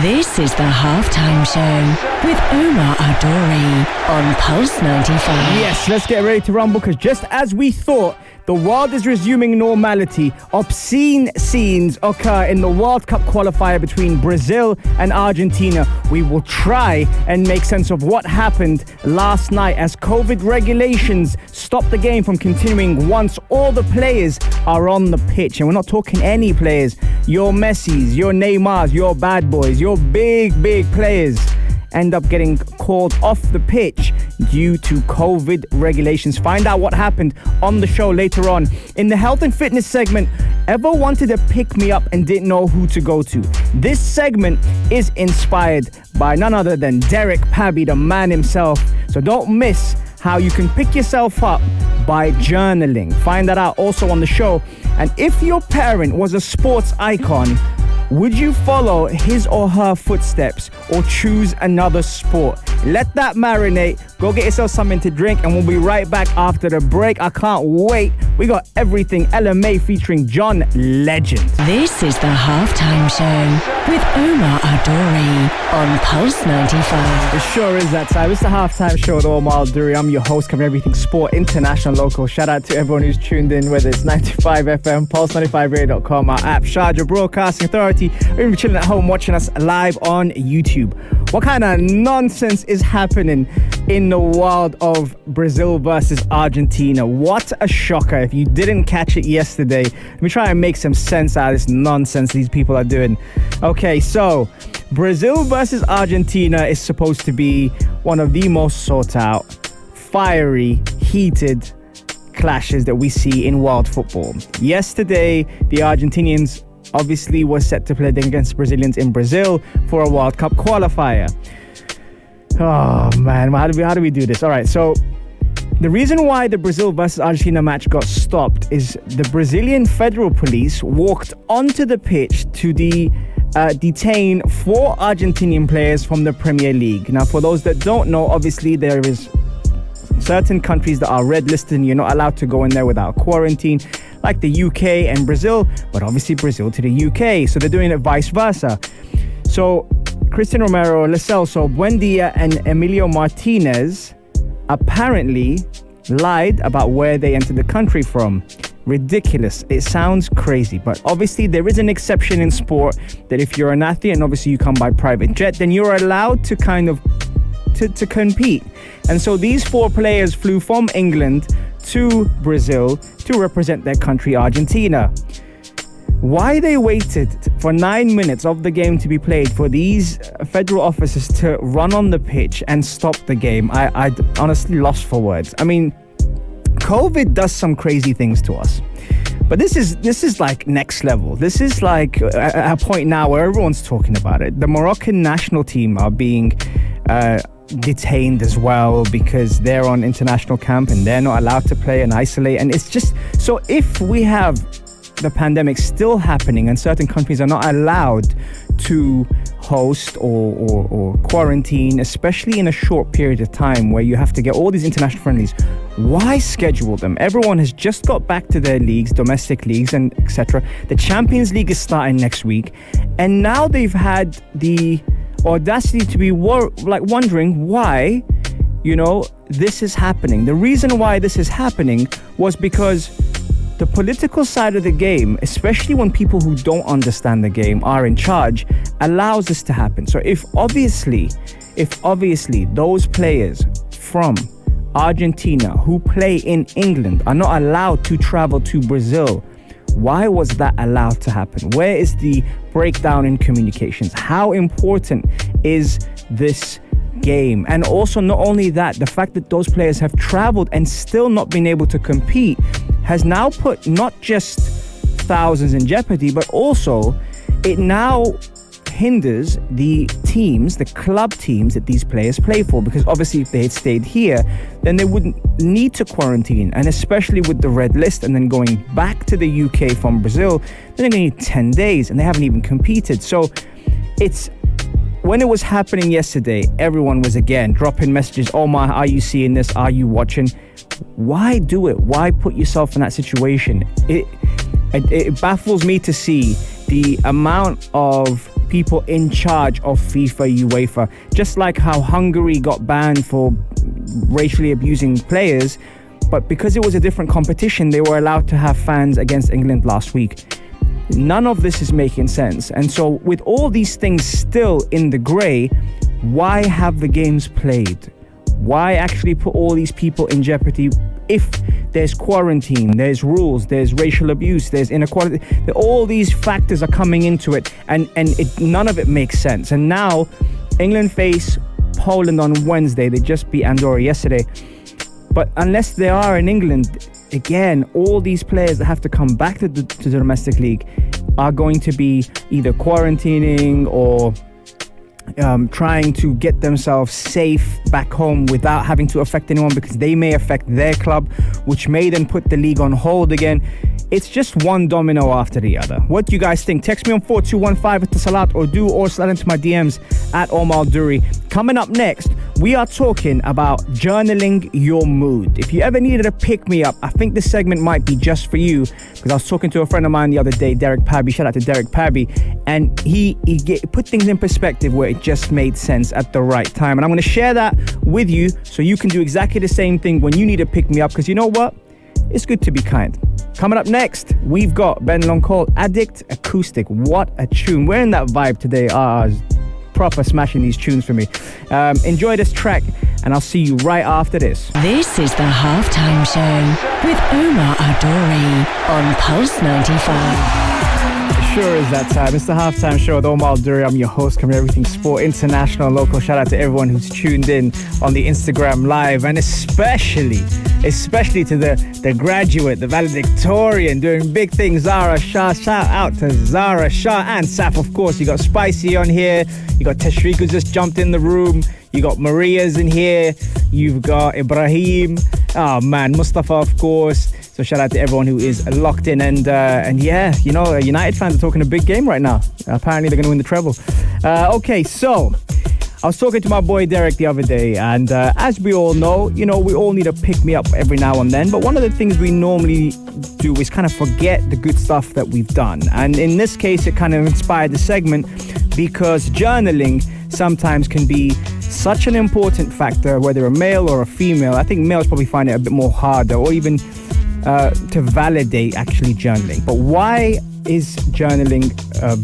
This is the halftime show with Omar Adori on Pulse 95. Yes, let's get ready to rumble because just as we thought, the world is resuming normality. Obscene scenes occur in the World Cup qualifier between Brazil and Argentina. We will try and make sense of what happened last night as COVID regulations stop the game from continuing once all the players are on the pitch. And we're not talking any players. Your Messis, your Neymars, your bad boys, your big players end up getting called off the pitch due to COVID regulations. Find out what happened on the show later on. In the health and fitness segment, ever wanted to pick me up and didn't know who to go to? This segment is inspired by none other than Derek Pabi, the man himself. So don't miss how you can pick yourself up by journaling. Find that out also on the show. And if your parent was a sports icon, would you follow his or her footsteps or choose another sport? Let that marinate. Go get yourself something to drink and we'll be right back after the break. I can't wait. We got everything LMA featuring John Legend. This is the halftime show with Omar Adori on Pulse 95. It sure is that time. It's the halftime show with Omar Adori. I'm your host, covering everything sport, international, local. Shout out to everyone who's tuned in, whether it's 95 FM, pulse95radio.com, our app, Sharjah Broadcasting Authority, or even chilling at home watching us live on YouTube. What kind of nonsense is happening in the world of Brazil versus Argentina? What a shocker. If you didn't catch it yesterday, let me try and make some sense out of this nonsense these people are doing. Okay, so Brazil versus Argentina is supposed to be one of the most sought out, fiery, heated clashes that we see in world football. Yesterday, the Argentinians obviously were set to play against Brazilians in Brazil for a World Cup qualifier. Oh man, how do we do this? All right, so the reason why the Brazil versus Argentina match got stopped is the Brazilian Federal Police walked onto the pitch to detain 4 Argentinian players from the Premier League. Now, for those that don't know, obviously there is certain countries that are red listed and you're not allowed to go in there without quarantine, like the UK and Brazil, but obviously Brazil to the UK. So they're doing it vice versa. So Cristian Romero, Lo Celso, Buendia and Emilio Martinez apparently lied about where they entered the country from. Ridiculous. It sounds crazy, but obviously there is an exception in sport that if you're an athlete and obviously you come by private jet, then you're allowed to kind of to compete. And so these 4 players flew from England to Brazil to represent their country, Argentina. Why they waited for 9 minutes of the game to be played for these federal officers to run on the pitch and stop the game, I honestly lost for words. I mean, COVID does some crazy things to us, but this is like next level. This is like a point now where everyone's talking about it. The Moroccan national team are being detained as well because they're on international camp and they're not allowed to play and isolate. And it's just, so if we have the pandemic still happening and certain countries are not allowed to host or quarantine, especially in a short period of time where you have to get all these international friendlies, why schedule them? Everyone has just got back to their leagues, domestic leagues and etc. The Champions League is starting next week, and now they've had the audacity to be wondering why, this is happening. The reason why this is happening was because the political side of the game, especially when people who don't understand the game are in charge, allows this to happen. So if obviously those players from Argentina who play in England are not allowed to travel to Brazil, why was that allowed to happen? Where is the breakdown in communications? How important is this game? And also, not only that, the fact that those players have traveled and still not been able to compete has now put not just thousands in jeopardy, but also it now hinders the teams, the club teams that these players play for, because obviously if they had stayed here, then they wouldn't need to quarantine, and especially with the red list and then going back to the UK from Brazil, then they're going to need 10 days and they haven't even competed. So it's, when it was happening yesterday, everyone was again dropping messages. Omar, are you seeing this? Are you watching? Why do it? Why put yourself in that situation? It baffles me to see the amount of people in charge of FIFA, UEFA. Just like how Hungary got banned for racially abusing players, but because it was a different competition, they were allowed to have fans against England last week. None of this is making sense. And so with all these things still in the grey, why have the games played? Why actually put all these people in jeopardy if there's quarantine, there's rules, there's racial abuse, there's inequality? All these factors are coming into it, and none of it makes sense. And now England face Poland on Wednesday. They just beat Andorra yesterday. But unless they are in England, again, all these players that have to come back to the domestic league are going to be either quarantining or trying to get themselves safe back home without having to affect anyone, because they may affect their club, which may then put the league on hold again. It's just one domino after the other. What do you guys think? Text me on 4215 at the Salat, or slide into my DMs at Omar Duri. Coming up next, we are talking about journaling your mood. If you ever needed a pick-me-up, I think this segment might be just for you, because I was talking to a friend of mine the other day, Derek Pabi. Shout out to Derek Pabi. And he put things in perspective where it just made sense at the right time. And I'm going to share that with you so you can do exactly the same thing when you need a pick-me-up, because you know what? It's good to be kind. Coming up next, we've got Ben Longcall, Addict Acoustic. What a tune. We're in that vibe today. Proper smashing these tunes for me. Enjoy this track, and I'll see you right after this. This is the Halftime Show with Omar Adori on Pulse 95. Sure is that time. It's the Halftime Show with Omar Duri. I'm your host, covering everything sport, international, local. Shout out to everyone who's tuned in on the Instagram Live, and especially to the graduate, the valedictorian, doing big things, Zara Shah. Shout out to Zara Shah and Saf, of course. You got Spicy on here. You got Tashriq, who just jumped in the room. You got Maria's in here. You've got Ibrahim. Oh man, Mustafa, of course. So shout out to everyone who is locked in. And yeah, you know, United fans are talking a big game right now. Apparently they're going to win the treble. Okay, so I was talking to my boy Derek the other day, and as we all know, you know, we all need a pick-me-up every now and then. But one of the things we normally do is kind of forget the good stuff that we've done. And in this case, it kind of inspired the segment, because journaling sometimes can be such an important factor, whether a male or a female. I think males probably find it a bit more harder, or even to validate actually journaling. But why is journaling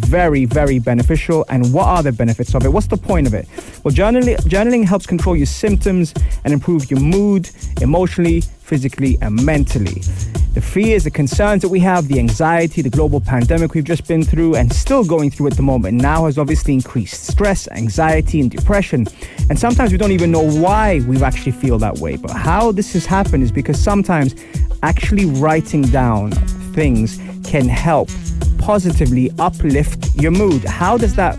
very, very beneficial, and what are the benefits of it? What's the point of it? Well, journaling helps control your symptoms and improve your mood emotionally, physically, and mentally. The fears, the concerns that we have, the anxiety, the global pandemic we've just been through and still going through at the moment now has obviously increased stress, anxiety, and depression. And sometimes we don't even know why we actually feel that way. But how this has happened is because sometimes actually writing down things can help positively uplift your mood. How does that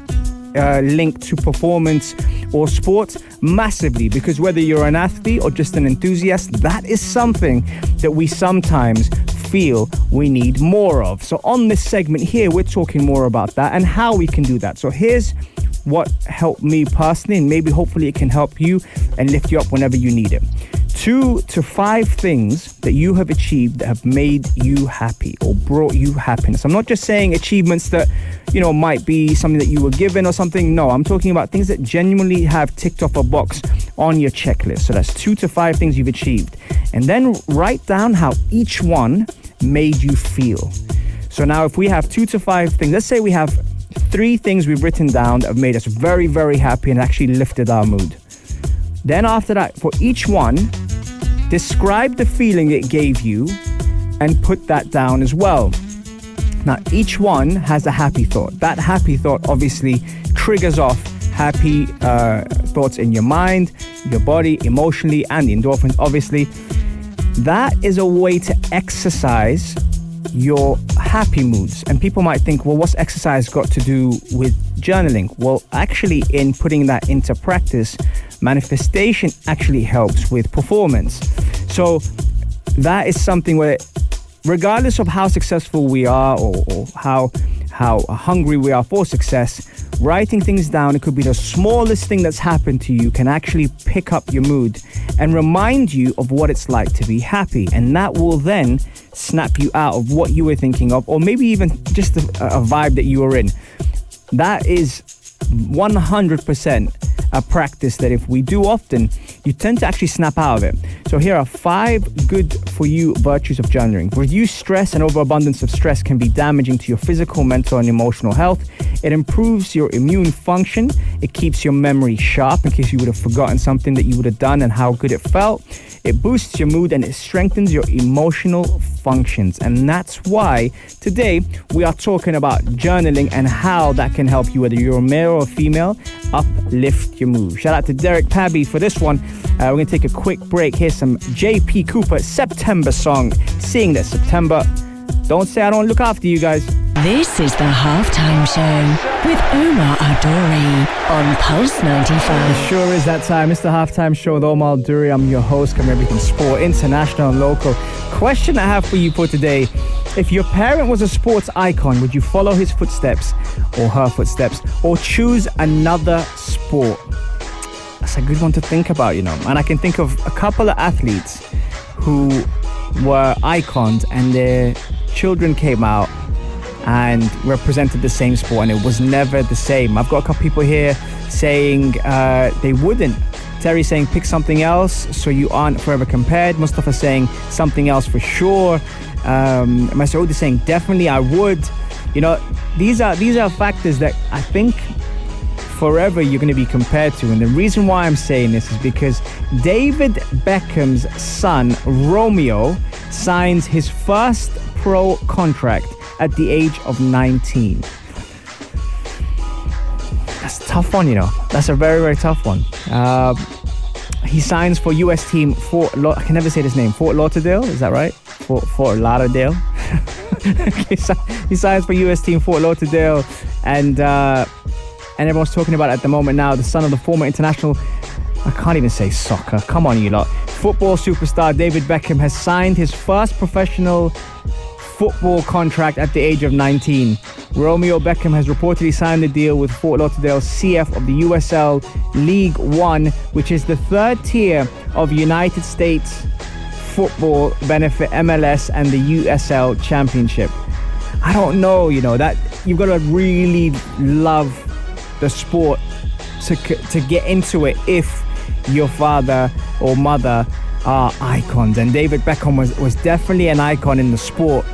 link to performance or sports? Massively, because whether you're an athlete or just an enthusiast, that is something that we sometimes feel we need more of. So on this segment here, we're talking more about that and how we can do that. So here's what helped me personally, and maybe hopefully it can help you and lift you up whenever you need it. 2 to 5 things that you have achieved that have made you happy or brought you happiness. I'm not just saying achievements that, you know, might be something that you were given or something. No, I'm talking about things that genuinely have ticked off a box on your checklist. So that's 2 to 5 things you've achieved. And then write down how each one made you feel. So now if we have 2 to 5 things, let's say we have 3 things we've written down that have made us very, very happy and actually lifted our mood. Then after that, for each one, describe the feeling it gave you and put that down as well. Now, each one has a happy thought. That happy thought obviously triggers off happy thoughts in your mind, your body, emotionally, and the endorphins, obviously. That is a way to exercise your happy moods. And people might think, well, what's exercise got to do with journaling? Well, actually, in putting that into practice, manifestation actually helps with performance. So that is something where, regardless of how successful we are or how hungry we are for success, writing things down, it could be the smallest thing that's happened to you, can actually pick up your mood and remind you of what it's like to be happy. And that will then snap you out of what you were thinking of, or maybe even just a vibe that you were in. that is 100% a practice that if we do often, you tend to actually snap out of it. So here are 5 good for you virtues of journaling. Reduce stress, and overabundance of stress can be damaging to your physical, mental, and emotional health. It improves your immune function. It keeps your memory sharp in case you would have forgotten something that you would have done and how good it felt. It boosts your mood and it strengthens your emotional functions. And that's why today we are talking about journaling and how that can help you, whether you're a male or a female, uplift your mood. Shout out to Derek Pabi for this one. We're going to take a quick break. Here's some JP Cooper September song. Seeing that September, don't say I don't look after you guys. This is the Halftime Show with Omar Adori on Pulse 95. It sure is that time. It's the Halftime Show with Omar Adori. I'm your host, covering everything sport, international and local. Question I have for you for today. If your parent was a sports icon, would you follow his footsteps or her footsteps, or choose another sport? That's a good one to think about, you know. And I can think of a couple of athletes who were icons and their children came out and represented the same sport, and it was never the same. I've got a couple people here saying they wouldn't. Terry saying pick something else so you aren't forever compared. Mustafa saying something else for sure. Masoud is saying definitely I would. You know, these are factors that I think forever you're going to be compared to. And the reason why I'm saying this is because David Beckham's son Romeo signs his first pro contract at the age of 19. That's a tough one, you know. That's a very, very tough one. He signs for US team I can never say this name. Fort Lauderdale, is that right? Fort Lauderdale. He signs for US team Fort Lauderdale, and everyone's talking about it at the moment now. The son of the former international, I can't even say soccer. Come on, you lot. Football superstar David Beckham has signed his first professional football contract at the age of 19. Romeo Beckham has reportedly signed a deal with Fort Lauderdale CF of the USL League One, which is the third tier of United States football benefit MLS and the USL Championship. I don't know, you know, that you've got to really love the sport to get into it if your father or mother are icons. And David Beckham was definitely an icon in the sport.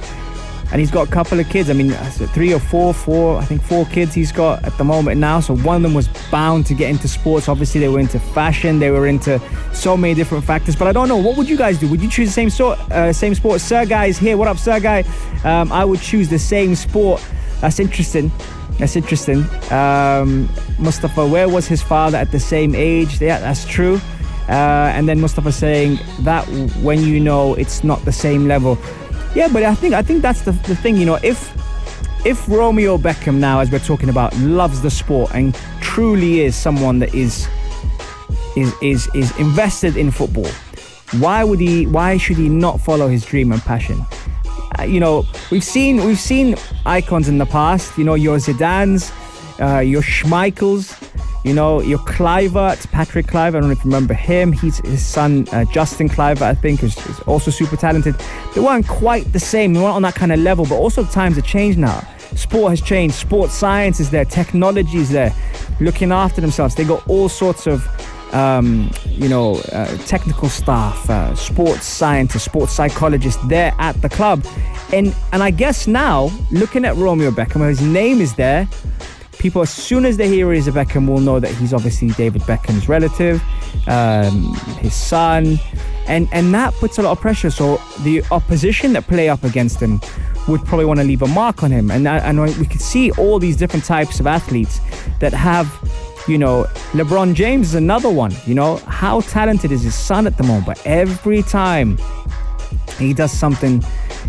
And he's got a couple of kids. I mean, 3 or 4, I think 4 kids he's got at the moment now. So one of them was bound to get into sports. Obviously, they were into fashion. They were into so many different factors. But I don't know. What would you guys do? Would you choose the same sport? Sir Guy is here. What up, Sir Guy? I would choose the same sport. That's interesting. Mustafa, where was his father at the same age? Yeah, that's true. And then Mustafa saying that when you know it's not the same level. Yeah, but I think that's the thing, you know. If Romeo Beckham now, as we're talking about, loves the sport and truly is someone that is invested in football, why should he not follow his dream and passion? You know, we've seen icons in the past. You know, your Zidanes, your Schmeichels, you know, your Kluivert, Patrick Kluivert. I don't know if you remember him. His son, Justin Kluivert, I think, is also super talented. They weren't quite the same. They weren't on that kind of level, but also times have changed now. Sport has changed. Sports science is there. Technology is there. Looking after themselves. They got all sorts of, technical staff, sports scientists, sports psychologists there at the club. And I guess now, looking at Romeo Beckham, his name is there. People, as soon as they hear he's a Beckham, will know that he's obviously David Beckham's relative, his son, and that puts a lot of pressure. So the opposition that play up against him would probably want to leave a mark on him. And we could see all these different types of athletes that have, you know, LeBron James is another one. You know, how talented is his son at the moment? But every time he does something,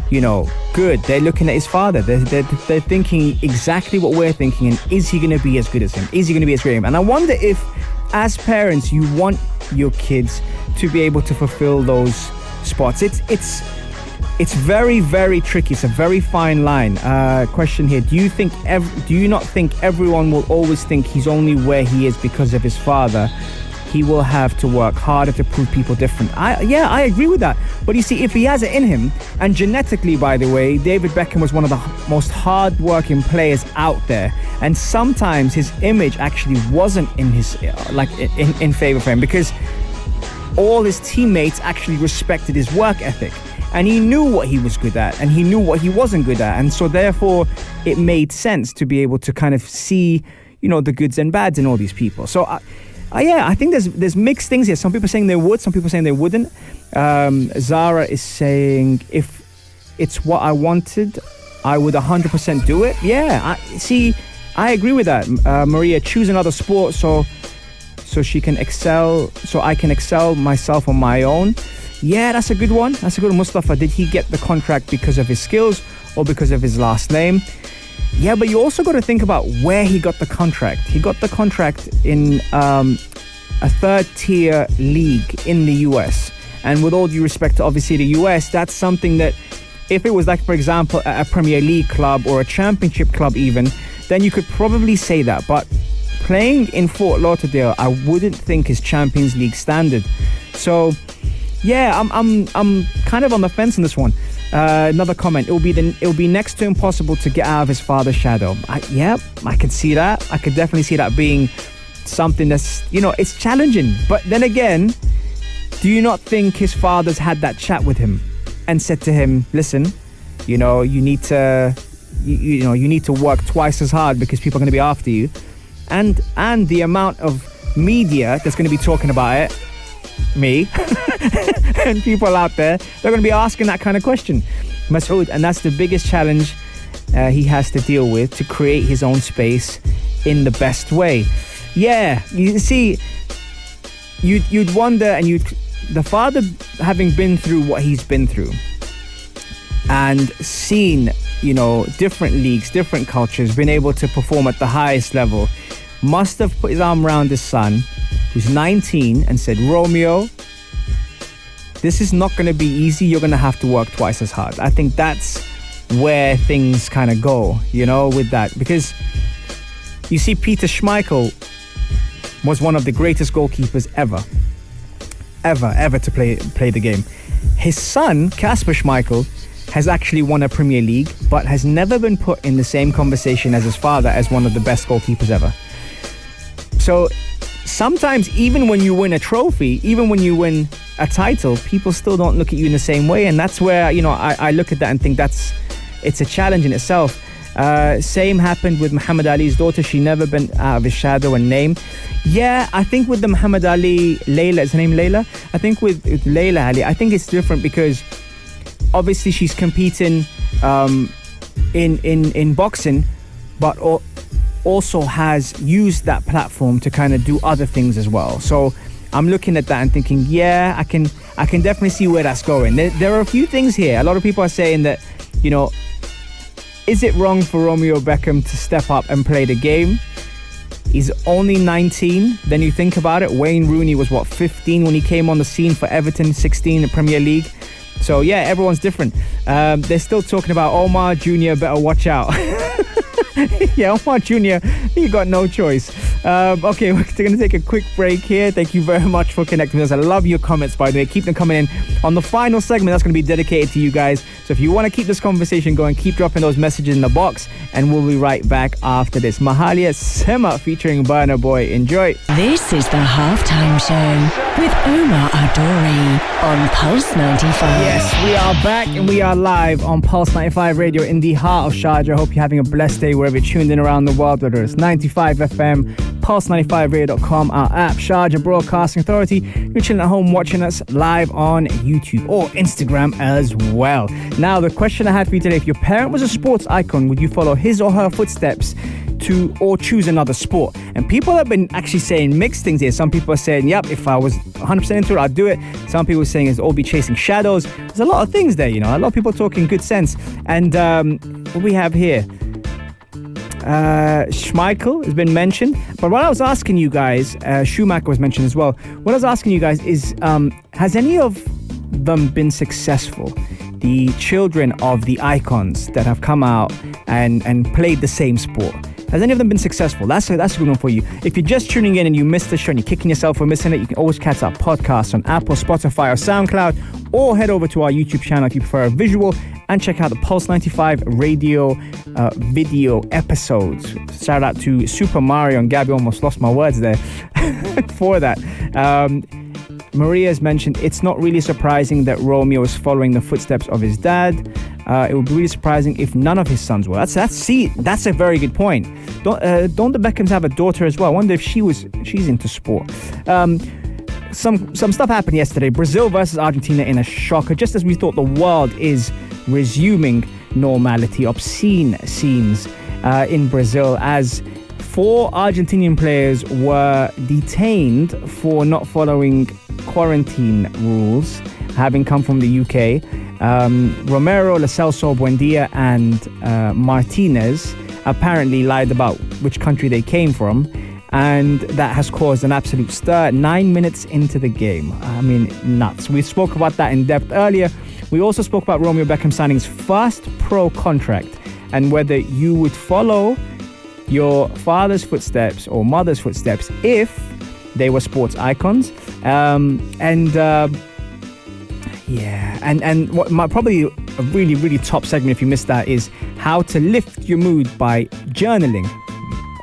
you know, good, they're looking at his father. They're thinking exactly what we're thinking. And is he going to be as good as him? Is he going to be as great as him? And I wonder if, as parents, you want your kids to be able to fulfill those spots. It's very, very tricky. It's a very fine line. Question here: do you not think everyone will always think he's only where he is because of his father? he will have to work harder to prove people different. I agree with that. But you see, if he has it in him, and genetically, by the way, David Beckham was one of the most hard-working players out there, and sometimes his image actually wasn't in his in favor for him, because all his teammates actually respected his work ethic, and he knew what he was good at and he knew what he wasn't good at, and so therefore it made sense to be able to kind of see, the goods and bads in all these people. So I think there's mixed things here. Some people saying they would, some people saying they wouldn't. Zara is saying, if it's what I wanted, I would 100% do it. Yeah, I agree with that. Maria, choose another sport so she can excel, so I can excel myself on my own. Yeah, that's a good one. That's a good one. Mustafa, did he get the contract because of his skills or because of his last name? Yeah, but you also got to think about where he got the contract. He got the contract in a third-tier league in the US. And with all due respect to, obviously, the US, that's something that, if it was like, for example, a Premier League club or a Championship club even, then you could probably say that. But playing in Fort Lauderdale, I wouldn't think is Champions League standard. So, yeah, I'm kind of on the fence on this one. Another comment. It'll be next to impossible to get out of his father's shadow. I could see that. I could definitely see that being something that's, it's challenging. But then again, do you not think his father's had that chat with him and said to him, listen, you need to work twice as hard because people are going to be after you, and the amount of media that's going to be talking about it, me and people out there, they're going to be asking that kind of question, Masood, and that's the biggest challenge he has to deal with, to create his own space in the best way. Yeah, you see, you'd wonder, and the father, having been through what he's been through and seen, different leagues, different cultures, been able to perform at the highest level, must have put his arm around his son, who's 19, and said, Romeo, this is not going to be easy. You're going to have to work twice as hard. I think that's where things kind of go, with that. Because you see, Peter Schmeichel was one of the greatest goalkeepers ever to play the game. His son, Kasper Schmeichel, has actually won a Premier League, but has never been put in the same conversation as his father as one of the best goalkeepers ever. So sometimes, even when you win a trophy, even when you win a title, people still don't look at you in the same way. And that's where, I look at that and think it's a challenge in itself. Same happened with Muhammad Ali's daughter. She never been out of his shadow and name. Yeah, I think with the Muhammad Ali, Layla, is her name Layla? I think with Layla Ali, I think it's different because obviously she's competing in boxing, but also has used that platform to kind of do other things as well. So I'm looking at that and thinking, yeah, I can definitely see where that's going. There are a few things here. A lot of people are saying that, is it wrong for Romeo Beckham to step up and play the game? He's only 19. Then you think about it, Wayne Rooney was 15 when he came on the scene for Everton, 16 in the Premier League. So yeah, everyone's different. They're still talking about Omar Jr. better watch out. Yeah, Omar Jr., you got no choice. Okay, we're going to take a quick break here. Thank you very much for connecting with us. I love your comments, by the way. Keep them coming in. On the final segment, that's going to be dedicated to you guys. So if you want to keep this conversation going, keep dropping those messages in the box, and we'll be right back after this. Mahalia Sema featuring Burna Boy. Enjoy. This is the halftime show with Omar Adori on Pulse 95. Yes, we are back and we are live on Pulse 95 Radio in the heart of Sharjah. I hope you're having a blessed day wherever you're tuned in around the world, whether it's 95 FM, pulse95radio.com, our app, Sharjah Broadcasting Authority. You're chilling at home watching us live on YouTube or Instagram as well. Now, the question I had for you today, if your parent was a sports icon, would you follow his or her footsteps or choose another sport? And people have been actually saying mixed things here. Some people are saying, yep, if I was 100% into it, I'd do it. Some people are saying it's all be chasing shadows. There's a lot of things there, a lot of people talking good sense. And what we have here, Schmeichel has been mentioned, but what I was asking you guys, Schumacher was mentioned as well. What I was asking you guys is, has any of them been successful? The children of the icons that have come out and played the same sport. Has any of them been successful? That's a good one for you. If you're just tuning in and you missed the show and you're kicking yourself for missing it, you can always catch our podcast on Apple, Spotify, or SoundCloud, or head over to our YouTube channel if you prefer a visual and check out the Pulse 95 radio video episodes. Shout out to Super Mario and Gabby, almost lost my words there for that. Maria's mentioned it's not really surprising that Romeo is following the footsteps of his dad. It would be really surprising if none of his sons were. That's a very good point. Don't the Beckhams have a daughter as well? I wonder if she's into sport. Some stuff happened yesterday. Brazil versus Argentina in a shocker. Just as we thought the world is resuming normality, obscene scenes in Brazil as 4 Argentinian players were detained for not following quarantine rules, having come from the UK. Romero, Lo Celso, Buendia, and Martinez apparently lied about which country they came from, and that has caused an absolute stir 9 minutes into the game. I mean, nuts. We spoke about that in depth earlier. We also spoke about Romeo Beckham signing his first pro contract and whether you would follow your father's footsteps or mother's footsteps if they were sports icons. And what probably a really, really top segment, if you missed that, is how to lift your mood by journaling.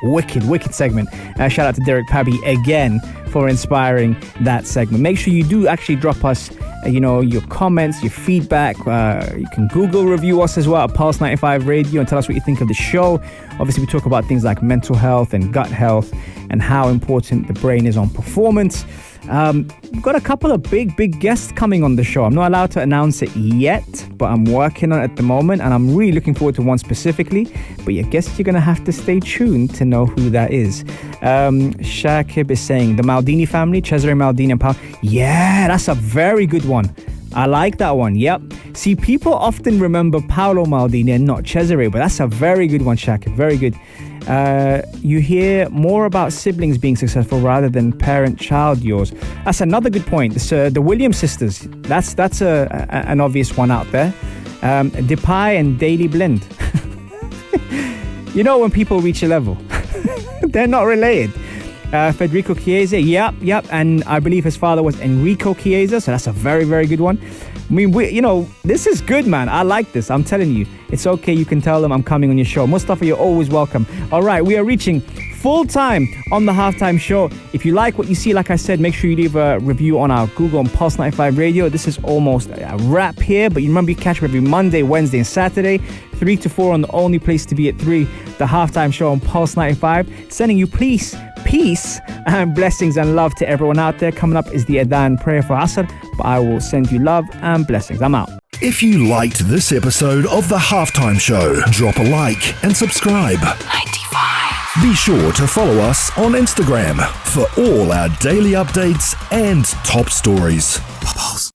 Wicked segment. Shout out to Derek Pabi again for inspiring that segment. Make sure you do actually drop us your comments, your feedback. You can Google review us as well at Pulse 95 Radio and tell us what you think of the show. Obviously, we talk about things like mental health and gut health and how important the brain is on performance. We've got a couple of big guests coming on the show. I'm not allowed to announce it yet, but I'm working on it at the moment, and I'm really looking forward to one specifically. But I guess you're going to have to stay tuned to know who that is. Shakib is saying the Maldini family, Cesare Maldini and Paolo. Yeah, that's a very good one. I like that one. Yep. See, people often remember Paolo Maldini and not Cesare, but that's a very good one, Shakib. Very good. You hear more about siblings being successful rather than parent-child yours. That's another good point. The Williams sisters. That's an obvious one out there. Depay and Daily Blend. You know when people reach a level, they're not related. Federico Chiesa, yep, and I believe his father was Enrico Chiesa, so that's a very, very good one. I mean, this is good, man. I like this. I'm telling you, it's okay. You can tell them I'm coming on your show. Mustafa, you're always welcome. All right, we are reaching full time on the halftime show. If you like what you see, like I said, make sure you leave a review on our Google and Pulse 95 Radio. This is almost a wrap here, but you remember you catch me every Monday, Wednesday, and Saturday, 3 to 4 on the only place to be at 3, the halftime show on Pulse 95. Sending you peace and blessings and love to everyone out there. Coming up is the Adhan prayer for Asr, but I will send you love and blessings. I'm out. If you liked this episode of The Halftime Show, drop a like and subscribe. 95. Be sure to follow us on Instagram for all our daily updates and top stories. Pulse.